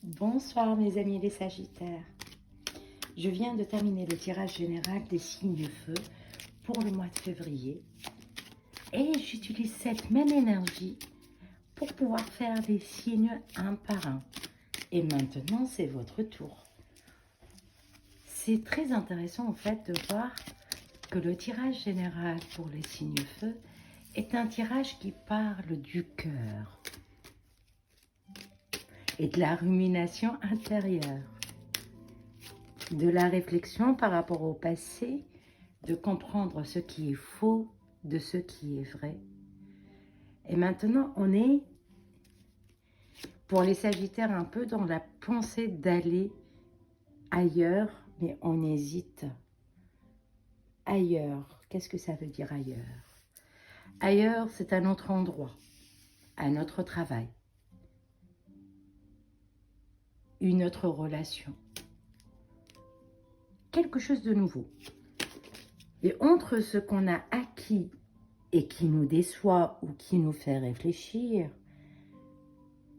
Bonsoir mes amis les Sagittaires. Je viens de terminer le tirage général des signes feu pour le mois de février. Et j'utilise cette même énergie pour pouvoir faire les signes un par un. Et maintenant, c'est votre tour. C'est très intéressant en fait de voir que le tirage général pour les signes feu est un tirage qui parle du cœur et de la rumination intérieure, de la réflexion par rapport au passé, de comprendre ce qui est faux de ce qui est vrai. Et maintenant, on est, pour les Sagittaires, un peu dans la pensée d'aller ailleurs, mais on hésite. Ailleurs, qu'est-ce que ça veut dire ailleurs? Ailleurs, c'est un autre endroit, un autre travail, une autre relation, quelque chose de nouveau. Et entre ce qu'on a acquis et qui nous déçoit ou qui nous fait réfléchir,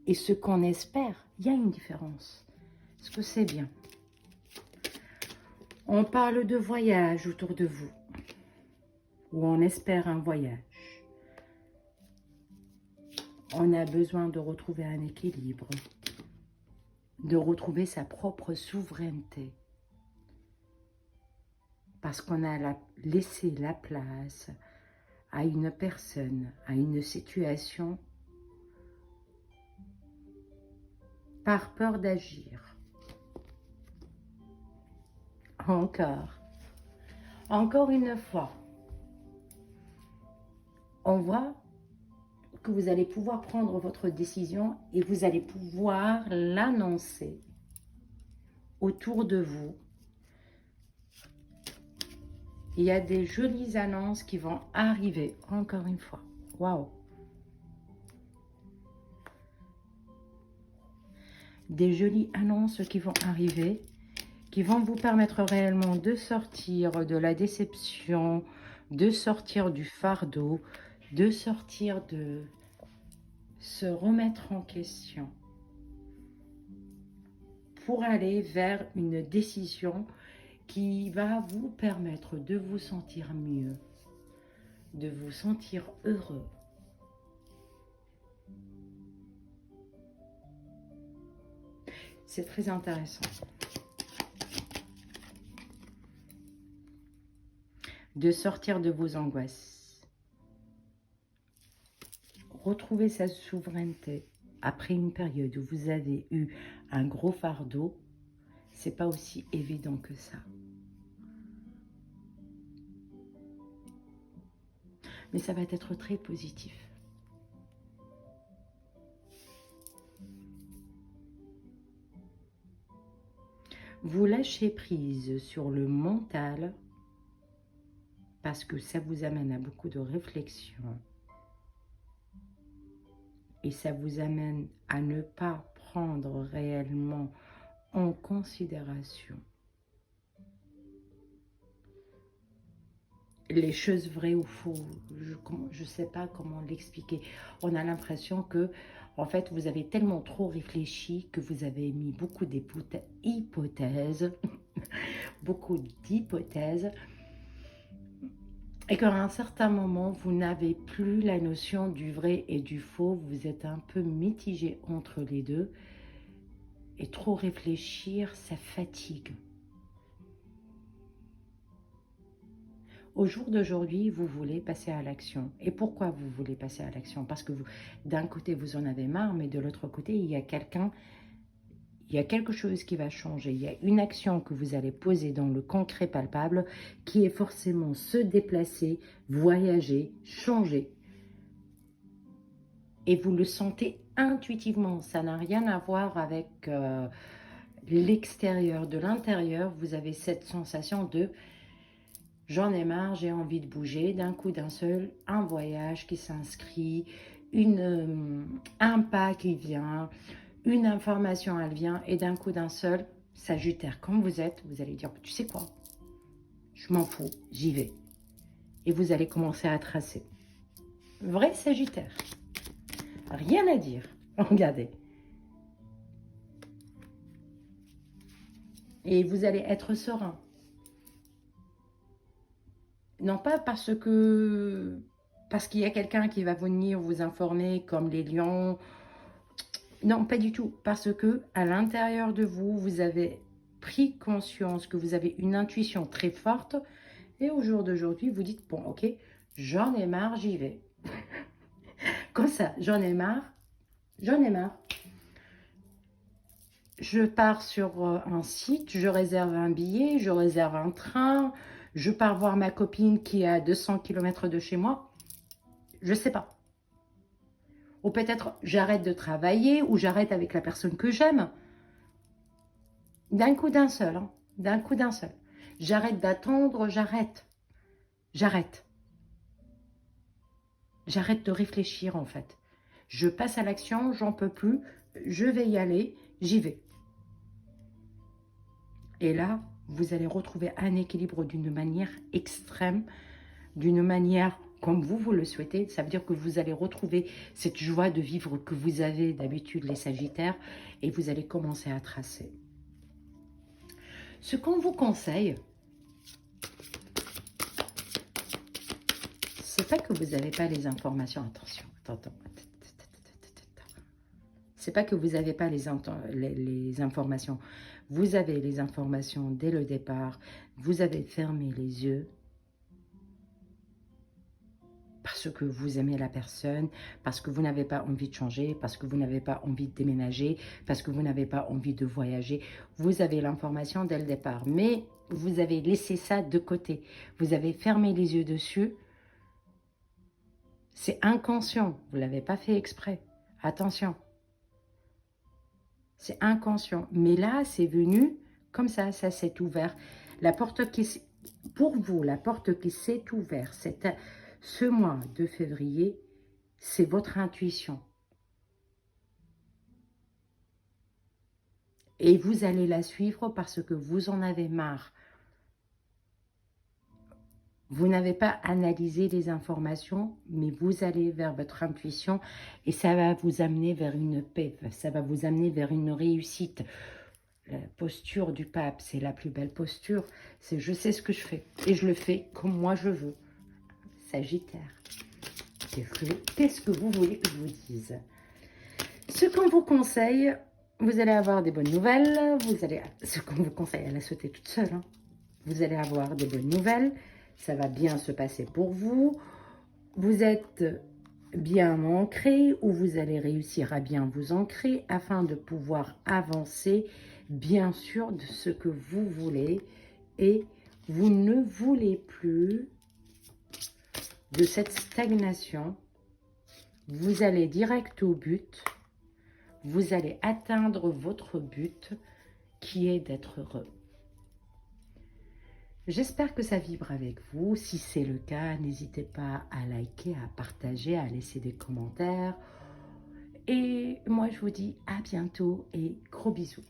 et ce qu'on espère, il y a une différence. Est-ce que c'est bien? On parle de voyage autour de vous, ou on espère un voyage. On a besoin de retrouver un équilibre, de retrouver sa propre souveraineté. Parce qu'on a laissé la place à une personne, à une situation, par peur d'agir. Encore une fois, on voit que vous allez pouvoir prendre votre décision et vous allez pouvoir l'annoncer autour de vous. Il y a des jolies annonces qui vont arriver, encore une fois. Waouh! Des jolies annonces qui vont arriver, qui vont vous permettre réellement de sortir de la déception, de sortir du fardeau, de sortir de se remettre en question pour aller vers une décision qui va vous permettre de vous sentir mieux, de vous sentir heureux. C'est très intéressant. De sortir de vos angoisses. Retrouver sa souveraineté après une période où vous avez eu un gros fardeau, c'est pas aussi évident que ça. Mais ça va être très positif. Vous lâchez prise sur le mental parce que ça vous amène à beaucoup de réflexion. Et ça vous amène à ne pas prendre réellement en considération les choses vraies ou fausses. Je ne sais pas comment l'expliquer. On a l'impression que, en fait, vous avez tellement trop réfléchi que vous avez mis beaucoup d'hypothèses, beaucoup d'hypothèses, et qu'à un certain moment, vous n'avez plus la notion du vrai et du faux. Vous êtes un peu mitigé entre les deux. Et trop réfléchir, ça fatigue. Au jour d'aujourd'hui, vous voulez passer à l'action. Et pourquoi vous voulez passer à l'action? Parce que d'un côté, vous en avez marre, mais de l'autre côté, il y a quelque chose qui va changer. Il y a une action que vous allez poser dans le concret palpable qui est forcément se déplacer, voyager, changer. Et vous le sentez intuitivement. Ça n'a rien à voir avec l'extérieur. De l'intérieur, vous avez cette sensation de « j'en ai marre, j'ai envie de bouger ». D'un coup, d'un seul, un voyage qui s'inscrit, un pas qui vient, une information, elle vient. Et d'un coup, d'un seul, Sagittaire, comme vous êtes, vous allez dire « tu sais quoi, je m'en fous, j'y vais ». Et vous allez commencer à tracer. Vrai Sagittaire. Rien à dire. Regardez. Et vous allez être serein. Non pas parce qu'il y a quelqu'un qui va venir vous informer comme les lions. Non, pas du tout. Parce que à l'intérieur de vous, vous avez pris conscience que vous avez une intuition très forte. Et au jour d'aujourd'hui, vous dites, bon, ok, j'en ai marre, j'y vais. Comme ça, j'en ai marre, j'en ai marre. Je pars sur un site, je réserve un billet, je réserve un train, je pars voir ma copine qui est à 200 km de chez moi. Je sais pas. Ou peut-être j'arrête de travailler ou j'arrête avec la personne que j'aime. D'un coup d'un seul, hein, d'un coup d'un seul. J'arrête d'attendre, j'arrête. J'arrête. J'arrête de réfléchir en fait. Je passe à l'action, j'en peux plus, je vais y aller, j'y vais. Et là, vous allez retrouver un équilibre d'une manière extrême, d'une manière comme vous le souhaitez. Ça veut dire que vous allez retrouver cette joie de vivre que vous avez d'habitude les Sagittaires et vous allez commencer à tracer. Ce qu'on vous conseille, c'est pas que vous n'avez pas les informations. Attention, attends. C'est pas que vous n'avez pas les informations. Vous avez les informations dès le départ. Vous avez fermé les yeux parce que vous aimez la personne, parce que vous n'avez pas envie de changer, parce que vous n'avez pas envie de déménager, parce que vous n'avez pas envie de voyager. Vous avez l'information dès le départ, mais vous avez laissé ça de côté. Vous avez fermé les yeux dessus. C'est inconscient, vous ne l'avez pas fait exprès. Attention. C'est inconscient. Mais là, c'est venu comme ça s'est ouvert. La porte qui, pour vous, la porte qui s'est ouverte, ce mois de février, c'est votre intuition. Et vous allez la suivre parce que vous en avez marre. Vous n'avez pas analysé les informations, mais vous allez vers votre intuition et ça va vous amener vers une paix, ça va vous amener vers une réussite. La posture du pape, c'est la plus belle posture. C'est je sais ce que je fais et je le fais comme moi je veux. Sagittaire, qu'est-ce que vous voulez que je vous dise? Ce qu'on vous conseille, vous allez avoir des bonnes nouvelles. Ce qu'on vous conseille, elle a sauté toute seule. Hein. Vous allez avoir des bonnes nouvelles. Ça va bien se passer pour vous. Vous êtes bien ancré ou vous allez réussir à bien vous ancrer afin de pouvoir avancer, bien sûr, de ce que vous voulez. Et vous ne voulez plus de cette stagnation. Vous allez direct au but. Vous allez atteindre votre but qui est d'être heureux. J'espère que ça vibre avec vous. Si c'est le cas, n'hésitez pas à liker, à partager, à laisser des commentaires. Et moi, je vous dis à bientôt et gros bisous.